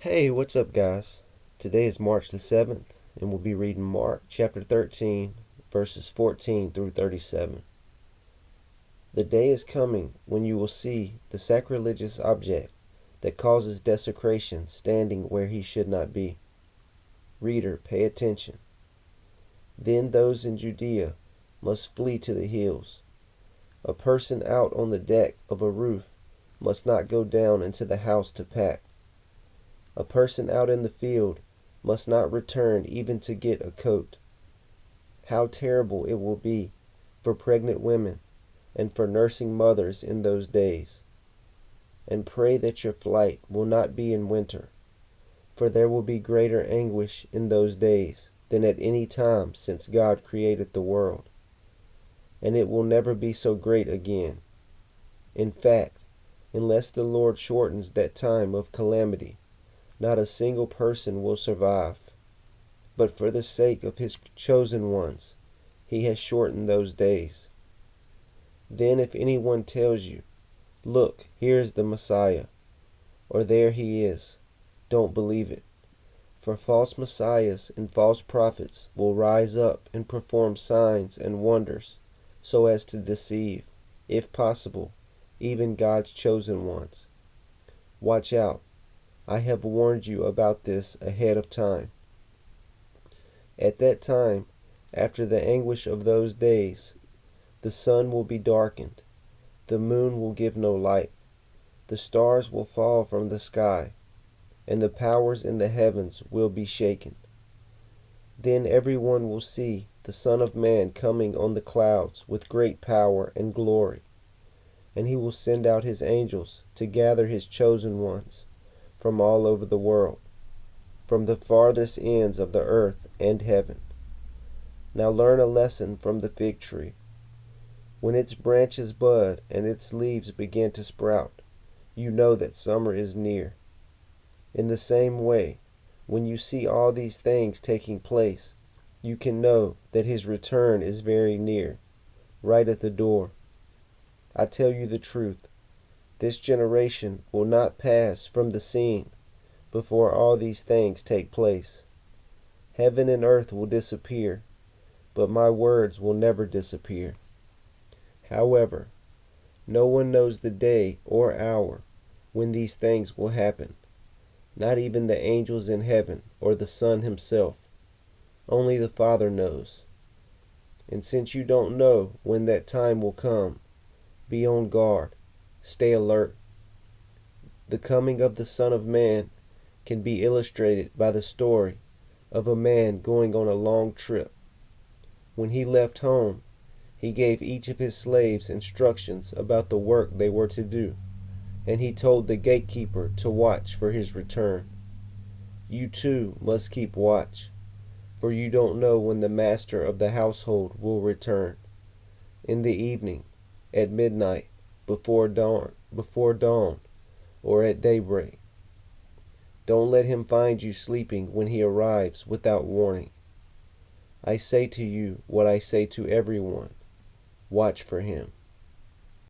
Hey, what's up, guys? Today is March the 7th, and we'll be reading Mark chapter 13, verses 14 through 37. The day is coming when you will see the sacrilegious object that causes desecration standing where he should not be. Reader, pay attention. Then those in Judea must flee to the hills. A person out on the deck of a roof must not go down into the house to pack. A person out in the field must not return even to get a coat. How terrible it will be for pregnant women and for nursing mothers in those days. And pray that your flight will not be in winter, for there will be greater anguish in those days than at any time since God created the world. And it will never be so great again. In fact, unless the Lord shortens that time of calamity, not a single person will survive. But for the sake of his chosen ones, he has shortened those days. Then if anyone tells you, "Look, here is the Messiah," or "There he is," don't believe it. For false messiahs and false prophets will rise up and perform signs and wonders so as to deceive, if possible, even God's chosen ones. Watch out. I have warned you about this ahead of time. At that time, after the anguish of those days, the sun will be darkened, the moon will give no light, the stars will fall from the sky, and the powers in the heavens will be shaken. Then everyone will see the Son of Man coming on the clouds with great power and glory, and he will send out his angels to gather his chosen ones from all over the world, from the farthest ends of the earth and heaven. Now learn a lesson from the fig tree. When its branches bud and its leaves begin to sprout, you know that summer is near. In the same way, when you see all these things taking place, you can know that his return is very near, right at the door. I tell you the truth. This generation will not pass from the scene before all these things take place. Heaven and earth will disappear, but my words will never disappear. However, no one knows the day or hour when these things will happen, not even the angels in heaven or the Son himself. Only the Father knows. And since you don't know when that time will come, be on guard. Stay alert. The coming of the Son of Man can be illustrated by the story of a man going on a long trip. When he left home, he gave each of his slaves instructions about the work they were to do, and he told the gatekeeper to watch for his return. You too must keep watch, for you don't know when the master of the household will return. In the evening, at midnight, before dawn, or at daybreak. Don't let him find you sleeping when he arrives without warning. I say to you what I say to everyone. Watch for him.